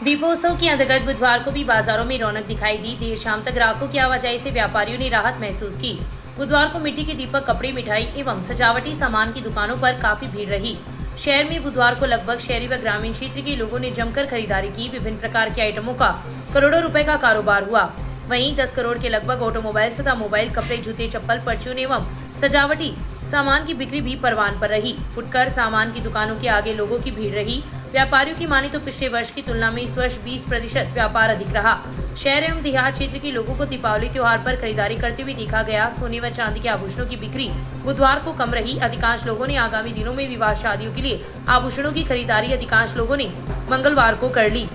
दीपोत्सव के अंतर्गत बुधवार को भी बाजारों में रौनक दिखाई दी। देर शाम तक ग्राहकों की आवाजाही से व्यापारियों ने राहत महसूस की। बुधवार को मिट्टी के दीपक, कपड़े, मिठाई एवं सजावटी सामान की दुकानों पर काफी भीड़ रही। शहर में बुधवार को लगभग शहरी व ग्रामीण क्षेत्र के लोगों ने जमकर खरीदारी की। विभिन्न प्रकार के आइटमों का करोड़ों रुपए का कारोबार हुआ। वहीं 10 करोड़ के लगभग ऑटोमोबाइल तथा मोबाइल, कपड़े, जूते, चप्पल, परचून एवं सजावटी सामान की बिक्री भी परवान पर रही। फुटकर सामान की दुकानों के आगे लोगों की भीड़ रही। व्यापारियों की माने तो पिछले वर्ष की तुलना में इस वर्ष 20% व्यापार अधिक रहा। शहर एवं देहात क्षेत्र के लोगों को दीपावली त्योहार पर खरीदारी करते हुए देखा गया। सोने व चांदी के आभूषणों की बिक्री बुधवार को कम रही। अधिकांश लोगों ने आगामी दिनों में विवाह शादियों के लिए आभूषणों की खरीदारी अधिकांश लोगों ने मंगलवार को कर ली।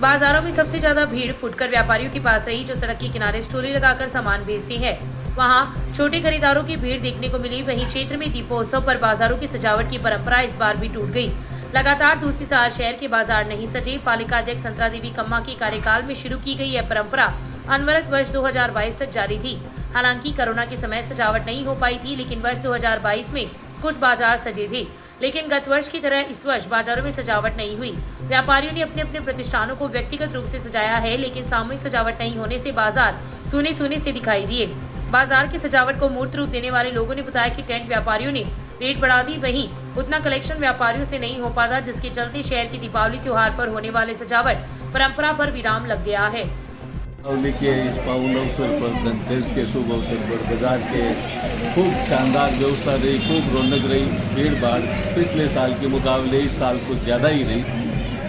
बाजारों में सबसे ज्यादा भीड़ फुटकर व्यापारियों के पास रही, जो सड़क के किनारे स्टोली लगाकर सामान बेचते हैं। वहां छोटे खरीदारों की भीड़ देखने को मिली। वहीं क्षेत्र में दीपोत्सव पर बाजारों की सजावट की परंपरा इस बार भी टूट गई। लगातार दूसरी साल शहर के बाजार नहीं सजे। पालिका अध्यक्ष संतरा देवी कम्मा के कार्यकाल में शुरू की गई यह परंपरा अनवरत वर्ष 2022 तक जारी थी। हालांकि कोरोना के समय सजावट नहीं हो पाई थी, लेकिन वर्ष 2022 में कुछ बाजार सजे थे। लेकिन गत वर्ष की तरह इस वर्ष बाजारों में सजावट नहीं हुई। व्यापारियों ने अपने अपने प्रतिष्ठानों को व्यक्तिगत रूप से सजाया है, लेकिन सामूहिक सजावट नहीं होने से बाजार सूने सूने से दिखाई दिए। बाजार की सजावट को मूर्त रूप देने वाले लोगों ने बताया कि टेंट व्यापारियों ने रेट बढ़ा दी। वहीं उतना कलेक्शन व्यापारियों से नहीं हो पाता, जिसके चलते शहर की दीपावली त्योहार पर होने वाले सजावट परंपरा पर विराम लग गया है। दीपावली के इस पावन अवसर पर, धनतेरस के शुभ अवसर पर बाजार के खूब शानदार व्यवस्था रही, खूब रौनक रही। भीड़ भाड़ पिछले साल के मुकाबले इस साल कुछ ज़्यादा ही रही।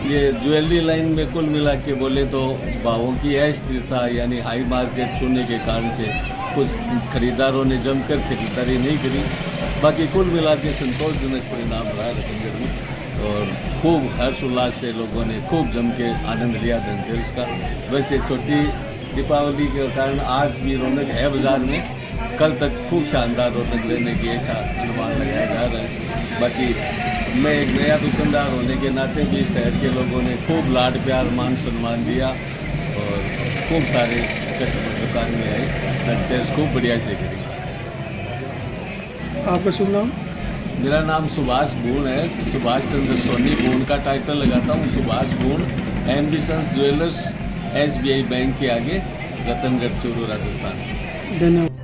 ये ज्वेलरी लाइन में कुल मिला के बोले तो भावों की अस्थिरता यानी हाई मार्केट छूने के कारण से कुछ खरीदारों ने जमकर खरीदारी नहीं करी। बाकी कुल मिला के संतोषजनक परिणाम रहा रतनगढ़ में और खूब हर्ष उल्लास से लोगों ने खूब जम के आनंद लिया धनतेरस का। वैसे छोटी दीपावली के कारण आज भी रौनक है बाजार में, कल तक खूब शानदार रौनक लेने की ऐसा अनुमान लगाया जा रहा है। बाकी मैं एक नया दुकानदार होने के नाते भी शहर के लोगों ने खूब लाड प्यार मान सम्मान दिया और खूब सारे कस्टमर दुकान में आए। धनतेरस खूब बढ़िया से करी। आपका शुभ नाम? मेरा नाम सुभाष बूण है। सुभाष चंद्र सोनी बूण का टाइटल लगाता हूँ। Subhash Boon, ambitions jewellers, SBI bank के आगे, रतनगढ़, चूरू, राजस्थान। धन्यवाद।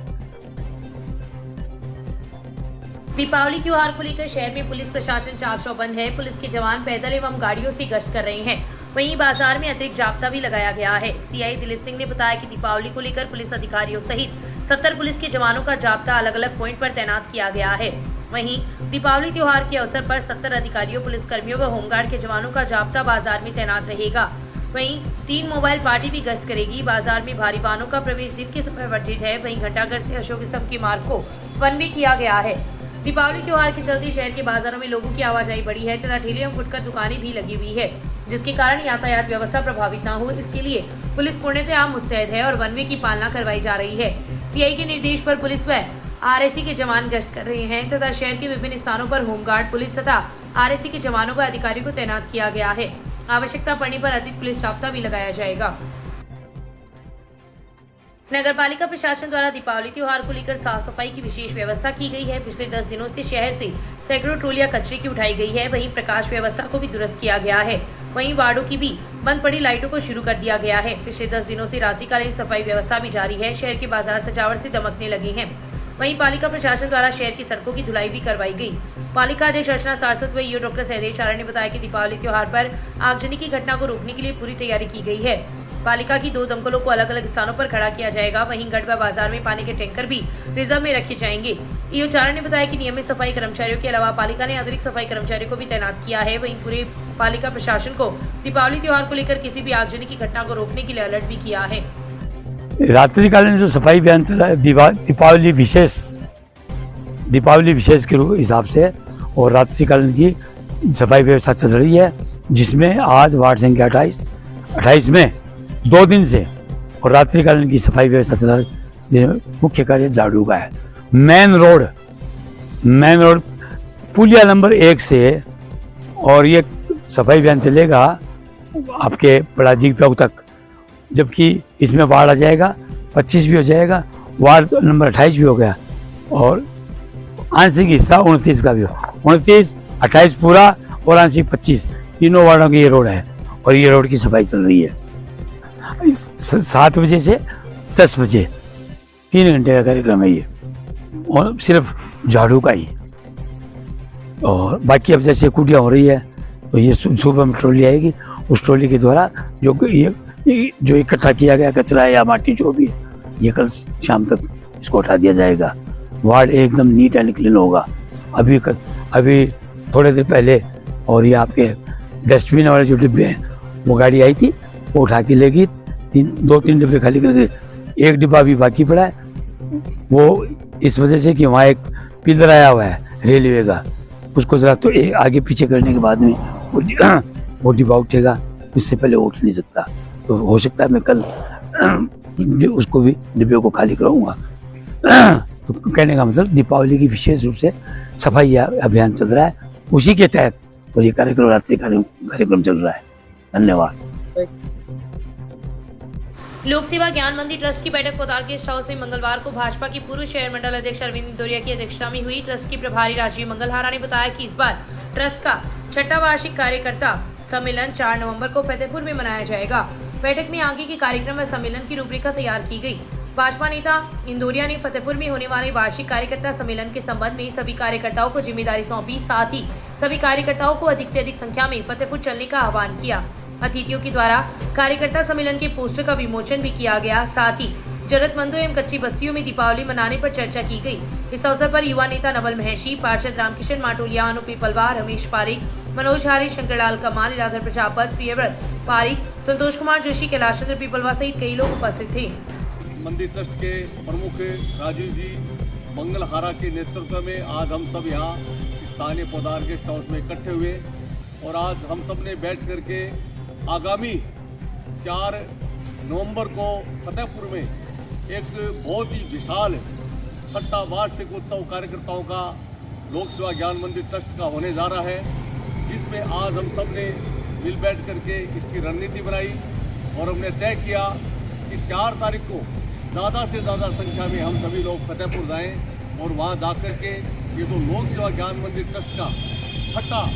दीपावली त्योहार को लेकर शहर में पुलिस प्रशासन चाक चौबंद है। पुलिस के जवान पैदल एवं गाड़ियों से गश्त कर रहे हैं। वहीं बाजार में अतिरिक्त जाब्ता भी लगाया गया है। CI दिलीप सिंह ने बताया कि दीपावली को लेकर पुलिस अधिकारियों सहित 70 पुलिस के जवानों का जाब्ता अलग अलग पॉइंट पर तैनात किया गया है। वहीं दीपावली त्योहार के अवसर पर 70 अधिकारियों, पुलिसकर्मियों व होमगार्ड के जवानों का जाब्ता बाजार में तैनात रहेगा। वहीं 3 मोबाइल पार्टी भी गश्त करेगी। बाजार में भारी वाहनों का प्रवेश दिन के समय वर्जित है। वहीं घंटाघर से अशोक स्तंभ के मार्ग को वन वे किया गया है। दीपावली त्योहार के चलते शहर के बाजारों में लोगों की आवाजाही बढ़ी है तथा ठेले एवं फुटकर दुकानें भी लगी हुई है, जिसके कारण यातायात व्यवस्था प्रभावित न हो, इसके लिए पुलिस पूर्णतः मुस्तैद है और वन वे की पालना करवाई जा रही है। CI के निर्देश पर पुलिस व RSC के जवान गश्त कर रहे हैं तथा शहर के विभिन्न स्थानों पर होमगार्ड, पुलिस तथा RSC के जवानों व अधिकारियों को तैनात किया गया है। आवश्यकता पड़ने पर अतिरिक्त पुलिस जाब्ता भी लगाया जाएगा। नगर पालिका प्रशासन द्वारा दीपावली त्योहार को लेकर साफ सफाई की विशेष व्यवस्था की गई है। पिछले 10 दिनों से शहर से सैकड़ों ट्रोलियां कचरे की उठाई गई है। वहीं प्रकाश व्यवस्था को भी दुरुस्त किया गया है। वहीं वार्डों की भी बंद पड़ी लाइटों को शुरू कर दिया गया है। पिछले 10 दिनों से रात्रिकालीन सफाई व्यवस्था भी जारी है। शहर के बाजार सजावट से दमकने लगे हैं। वहीं पालिका प्रशासन द्वारा शहर की सड़कों की धुलाई भी करवाई गई। पालिका अध्यक्ष अर्चना सारस्वत व ईओ डॉक्टर सहदेव चारण ने बताया कि दीपावली त्योहार पर आगजनी की घटना को रोकने के लिए पूरी तैयारी की गई है। पालिका की 2 दमकलों को अलग अलग स्थानों पर खड़ा किया जाएगा। वहीं गढ़वा बाजार में पानी के टैंकर भी रिजर्व में रखे जाएंगे। ईओ चारण ने बताया कि नियमित सफाई कर्मचारियों के अलावा पालिका ने अतिरिक्त सफाई कर्मचारियों को भी तैनात किया है। वहीं पूरे पालिका प्रशासन को दीपावली त्योहार को लेकर किसी भी आगजनी की घटना को रोकने के लिए अलर्ट भी किया है। रात्रिकालीन जो सफाई अभियान चला है दीपावली विशेष के हिसाब से और रात्रिकालीन की सफाई व्यवस्था चल रही है, जिसमें आज वार्ड संख्या 28 में 2 दिन से और रात्रिकालीन की सफाई व्यवस्था चल रही है, जिसमें मुख्य कार्य झाड़ू का है। मेन रोड पुलिया नंबर 1 से और ये सफाई अभियान चलेगा आपके पड़ाजी चौक तक, जबकि इसमें वार्ड आ जाएगा 25 भी हो जाएगा, वार्ड नंबर 28 भी हो गया और आंशिक हिस्सा 29 का भी हो। 29, 28 पूरा और आंशिक 25 तीनों वार्डों की ये रोड है। और ये रोड की सफाई चल रही है 7 बजे से 10 बजे 3 घंटे का कार्यक्रम है ये, और सिर्फ झाड़ू का ही। और बाकी अब जैसे कुटिया हो रही है तो ये सुबह में ट्रॉली आएगी, उस ट्रॉली के द्वारा जो इकट्ठा किया गया कचरा या माटी जो भी है, ये कल शाम तक इसको हटा दिया जाएगा। वार्ड एकदम नीट एंड क्लीन होगा। अभी थोड़े देर पहले और ये आपके डस्टबिन वाले जो डिब्बे हैं वो गाड़ी आई थी, वो उठा के ले गई, 2-3 डिब्बे खाली करके, एक डिब्बा अभी बाकी पड़ा है। वो इस वजह से कि वहाँ एक पिलर आया हुआ है रेलवे का, उसको जरा तो आगे पीछे करने के बाद में वो डिब्बा उठेगा, इससे पहले वो उठ नहीं सकता। तो हो सकता है मैं कल उसको भी डिब्बे को खाली कराऊंगा। तो कहने का मतलब दीपावली की विशेष रूप से सफाई अभियान चल रहा है, उसी के तहत और ये कार्यक्रम रात्रि कार्यक्रम चल रहा है। धन्यवाद। लोक सेवा ज्ञान मंदिर ट्रस्ट की बैठक कोताल गेस्ट हाउस में मंगलवार को भाजपा की पूर्व शहर मंडल अध्यक्ष अरविंद इंदौरिया की अध्यक्षता में हुई। ट्रस्ट की प्रभारी राजीव मंगलहारा ने बताया कि इस बार ट्रस्ट का 6वां वार्षिक कार्यकर्ता सम्मेलन 4 नवंबर को फतेहपुर में मनाया जाएगा। बैठक में आगे के कार्यक्रम व सम्मेलन की रूपरेखा तैयार की गई। भाजपा नेता इंदौरिया ने फतेहपुर में होने वाले वार्षिक कार्यकर्ता सम्मेलन के संबंध में सभी कार्यकर्ताओं को जिम्मेदारी सौंपी, साथ ही सभी कार्यकर्ताओं को अधिक से अधिक संख्या में फतेहपुर चलने का आह्वान किया। अतिथियों के द्वारा कार्यकर्ता सम्मेलन के पोस्टर का विमोचन भी किया गया, साथ ही जरूरतमंदों एवं कच्ची बस्तियों में दीपावली मनाने पर चर्चा की गई। इस अवसर पर युवा नेता नवल महेशी, पार्षद रामकिशन माटोलिया, अनु पीपलवा, रमेश पारिक, मनोज हारी, शंकरलाल कमाल, लीलाधर प्रजापत, प्रियव्रत पारिक, संतोष कुमार जोशी, कैलाश चंद्र पीपलवा सहित कई लोग उपस्थित थे। मंदिर ट्रस्ट के प्रमुख राजीव जी मंगलहारा के नेतृत्व में आज हम सब यहाँ स्थानीय पौधार गेस्ट हाउस में इकट्ठे हुए और आज हम सब ने बैठ करके आगामी 4 नवंबर को फतेहपुर में एक बहुत ही विशाल 6वां वार्षिक उत्सव कार्यकर्ताओं का लोक सेवा ज्ञान मंदिर ट्रस्ट का होने जा रहा है, जिसमें आज हम सब ने मिल बैठ करके इसकी रणनीति बनाई और हमने तय किया कि 4 तारीख को ज़्यादा से ज़्यादा संख्या में हम सभी लोग फतेहपुर जाएं और वहाँ जा कर के ये जो लोक सेवा ज्ञान मंदिर ट्रस्ट का 6वां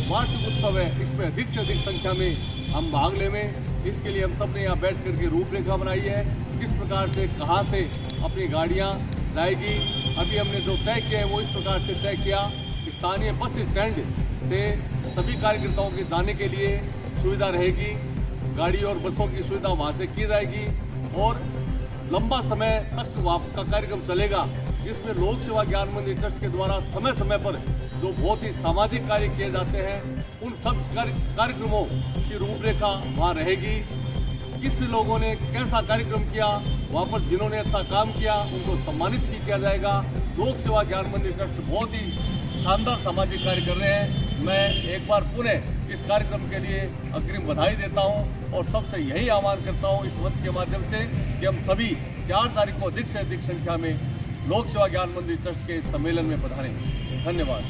वार्षिक उत्सव है, इसमें अधिक से अधिक संख्या में हम भाग लें। इसके लिए हम सब ने यहाँ बैठ करके रूपरेखा बनाई है, किस प्रकार से कहाँ से अपनी गाड़ियाँ जाएगी। अभी हमने जो तय किया है वो इस प्रकार से तय किया, स्थानीय बस स्टैंड से सभी कार्यकर्ताओं के जाने के लिए सुविधा रहेगी, गाड़ी और बसों की सुविधा वहाँ से की जाएगी और लंबा समय तक का कार्यक्रम चलेगा, जिसमें लोक सेवा ज्ञान मंदिर ट्रस्ट के द्वारा समय समय पर जो बहुत ही सामाजिक कार्य किए जाते हैं उन सब कार्यक्रमों की रूपरेखा वहाँ रहेगी। किस लोगों ने कैसा कार्यक्रम किया, वहाँ पर जिन्होंने अच्छा काम किया उनको सम्मानित भी किया जाएगा। लोक सेवा ज्ञान मंदिर ट्रस्ट बहुत ही शानदार सामाजिक कार्य कर रहे हैं। मैं एक बार पुनः इस कार्यक्रम के लिए अग्रिम बधाई देता हूं और सबसे यही आह्वान करता हूं इस मंच के माध्यम से कि हम सभी 4 तारीख को अधिक से अधिक संख्या में लोक सेवा ज्ञान मंदिर ट्रस्ट के सम्मेलन में पधारें। धन्यवाद।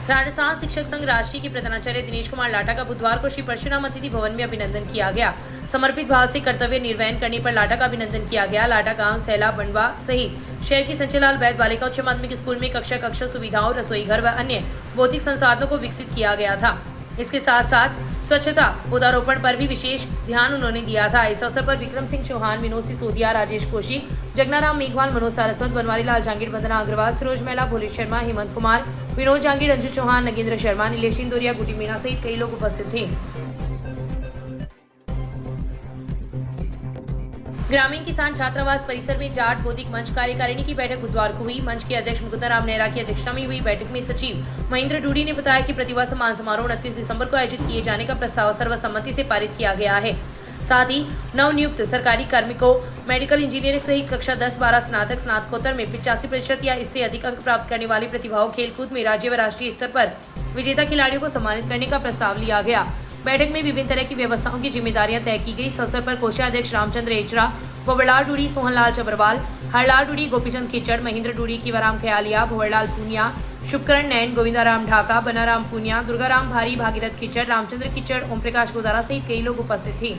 राजस्थान शिक्षक संघ राष्ट्रीय के प्रधानाचार्य दिनेश कुमार लाटा का बुधवार को श्री परशुराम अतिथि भवन में अभिनंदन किया गया। समर्पित भाव से कर्तव्य निर्वहन करने पर लाटा का अभिनंदन किया गया। लाटा गांव सैला बंडवा सहित शहर की संचलाल वैद बालिका उच्च माध्यमिक स्कूल में कक्षा सुविधाओं, रसोई घर व अन्य भौतिक संसाधनों को विकसित किया गया था। इसके साथ साथ स्वच्छता पौधारोपण पर भी विशेष ध्यान उन्होंने दिया था। इस अवसर पर विक्रम सिंह चौहान, विनोद सिसोदिया, राजेश कौशिक, जगनाराम मेघवाल, मनोज सारस्वत, बनवारी लाल जहांगीर, वंदना अग्रवाल, सरोज महिला, भोले शर्मा, हेमंत कुमार, विनोद जहांगीर, अंजू चौहान, नगेंद्र शर्मा, नीलेश इंदौरिया, गुटी मीणा सहित कई लोग उपस्थित थे। ग्रामीण किसान छात्रावास परिसर में जाट बौद्धिक मंच कार्यकारिणी की बैठक बुधवार को हुई। मंच के अध्यक्ष मुकुंदन राम नेहरा की अध्यक्षता में हुई बैठक में सचिव महेंद्र डूडी ने बताया कि प्रतिभा सम्मान समारोह 29 दिसंबर को आयोजित किए जाने का प्रस्ताव सर्वसम्मति से पारित किया गया है। साथ ही नवनियुक्त सरकारी कार्मिकों, मेडिकल इंजीनियरिंग सहित कक्षा 10, 12, स्नातक, स्नातकोत्तर में 85% या इससे अधिक अंक प्राप्त करने वाली प्रतिभाओं, खेलकूद में राज्य व राष्ट्रीय स्तर पर विजेता खिलाड़ियों को सम्मानित करने का प्रस्ताव लिया गया। बैठक में विभिन्न तरह की व्यवस्थाओं की जिम्मेदारियां तय की गई। इस अवसर पर कोषाध्यक्ष रामचंद्र एचरा, भंवरलाल डूडी, सोहनलाल चबरवाल, हरलाल डूडी, गोपीचंद खिचड़, महेंद्र डूडी, कीवाराम खयालिया, भंवरलाल पूनिया, शुभकरण नैन, गोविंदाराम ढाका, बनाराम पूनिया, दुर्गाराम भारी, भागीरथ खिचड़, रामचंद्र खिचड़, ओम प्रकाश गोदारा सहित कई लोग उपस्थित थे।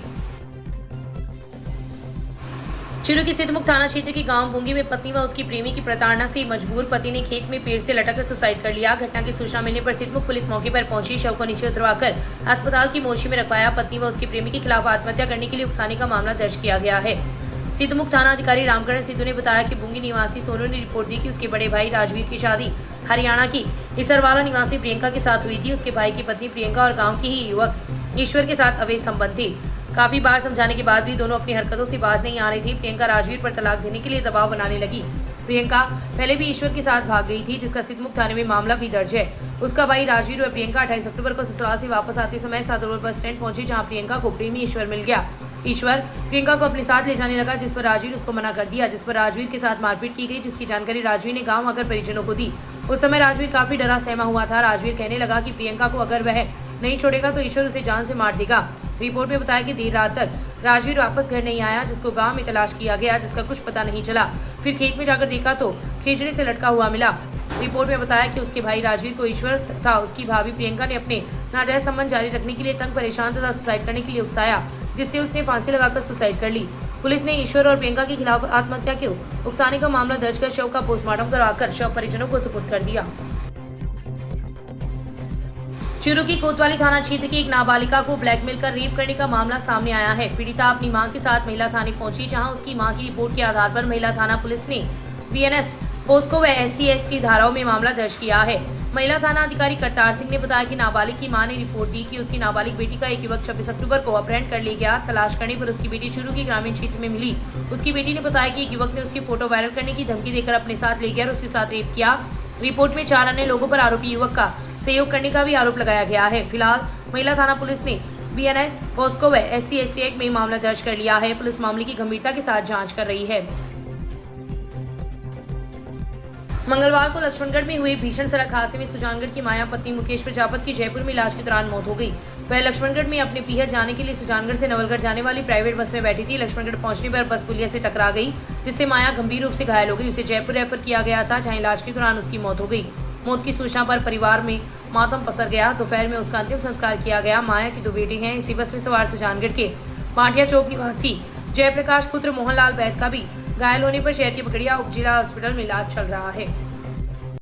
चूरू के सिद्धमुख थाना क्षेत्र के गांव बुंगी में पत्नी व उसकी प्रेमी की प्रताड़ना से मजबूर पति ने खेत में पेड़ से लटककर सुसाइड कर लिया। घटना की सूचना मिलने पर सिद्धमुख पुलिस मौके पर पहुंची, शव को नीचे उतरवाकर अस्पताल की मोशी में रखवाया। पत्नी व उसकी प्रेमी के खिलाफ आत्महत्या करने के लिए उकसाने का मामला दर्ज किया गया है। सिद्धमुख थाना अधिकारी रामकरण सिद्धू ने बताया कि बुंगी निवासी सोनू ने रिपोर्ट दी कि उसके बड़े भाई राजवीर की शादी हरियाणा की इसरवाला निवासी प्रियंका के साथ हुई थी। उसके भाई की पत्नी प्रियंका और गाँव की ही युवक ईश्वर के साथ अवैध संबंध थे। काफी बार समझाने के बाद भी दोनों अपनी हरकतों से बाज नहीं आ रही थी। प्रियंका राजवीर पर तलाक देने के लिए दबाव बनाने लगी। प्रियंका पहले भी ईश्वर के साथ भाग गई थी, जिसका सिद्धमुख थाने में मामला भी दर्ज है। उसका भाई राजवीर व प्रियंका 28 अक्टूबर को ससुराल से वापस आते समय सादुल बस स्टैंड पहुंचे, जहां प्रियंका को प्रेमी ईश्वर मिल गया। ईश्वर प्रियंका को अपने साथ ले जाने लगा, जिस पर राजवीर उसको मना कर दिया, जिस पर राजवीर के साथ मारपीट की गई, जिसकी जानकारी राजवीर ने गाँव आकर परिजनों को दी। उस समय राजवीर काफी डरा सहमा हुआ था। राजवीर कहने लगा कि प्रियंका को अगर वह नहीं छोड़ेगा तो ईश्वर उसे जान से मार देगा। रिपोर्ट में बताया कि देर रात तक राजवीर वापस घर नहीं आया, जिसको गांव में तलाश किया गया, जिसका कुछ पता नहीं चला। फिर खेत में जाकर देखा तो खेजड़े से लटका हुआ मिला। रिपोर्ट में बताया कि उसके भाई राजवीर को ईश्वर तथा उसकी भाभी प्रियंका ने अपने नाजायज संबंध जारी रखने के लिए तंग परेशान तथा सुसाइड करने के लिए उकसाया, जिससे उसने फांसी लगाकर सुसाइड कर ली। पुलिस ने ईश्वर और प्रियंका के खिलाफ आत्महत्या के उकसाने का मामला दर्ज कर शव का पोस्टमार्टम करवाकर शव परिजनों को सुपुर्द कर दिया। चूरू की कोतवाली थाना क्षेत्र की एक नाबालिका को ब्लैकमेल कर रेप करने का मामला सामने आया है। पीड़िता अपनी मां के साथ महिला थाने पहुंची, जहां उसकी मां की रिपोर्ट के आधार पर महिला थाना पुलिस ने बीएनएस, पोस्को व SC एक्ट की धाराओं में मामला दर्ज किया है। महिला थाना अधिकारी करतार सिंह ने बताया कि नाबालिग की मां ने रिपोर्ट दी कि उसकी नाबालिग बेटी का एक युवक 26 अक्टूबर को अपहरण कर ले गया। तलाश करने पर उसकी बेटी चूरू के ग्रामीण क्षेत्र में मिली। उसकी बेटी ने बताया कि एक युवक ने उसकी फोटो वायरल करने की धमकी देकर अपने साथ ले गया और उसके साथ रेप किया। रिपोर्ट में 4 अन्य लोगों पर आरोपी युवक का सहयोग करने का भी आरोप लगाया गया है। फिलहाल महिला थाना पुलिस ने बीएनएस, पोस्को व SC एक्ट में मामला दर्ज कर लिया है। पुलिस मामले की गंभीरता के साथ जांच कर रही है। मंगलवार को लक्ष्मणगढ़ में हुए भीषण सड़क हादसे में सुजानगढ़ की माया पत्नी मुकेश प्रजापत की जयपुर में इलाज के दौरान मौत हो गई। वह लक्ष्मणगढ़ में अपने पीहर जाने के लिए सुजानगढ़ से नवलगढ़ जाने वाली प्राइवेट बस में बैठी थी। लक्ष्मणगढ़ पहुंचने पर बस पुलिया से टकरा गई, जिससे माया गंभीर रूप से घायल हो गई। उसे जयपुर रेफर किया गया था, जहां इलाज के दौरान उसकी मौत हो गई। मौत की सूचना पर परिवार में मातम पसर गया। दोपहर में उसका अंतिम संस्कार किया गया। माया की 2 बेटे हैं। इसी बस में सवार सुजानगढ़ के पाटिया चौक निवासी जयप्रकाश पुत्र मोहनलाल बैद का भी घायल होने पर शहर के पकड़िया उप जिला अस्पताल में इलाज चल रहा है।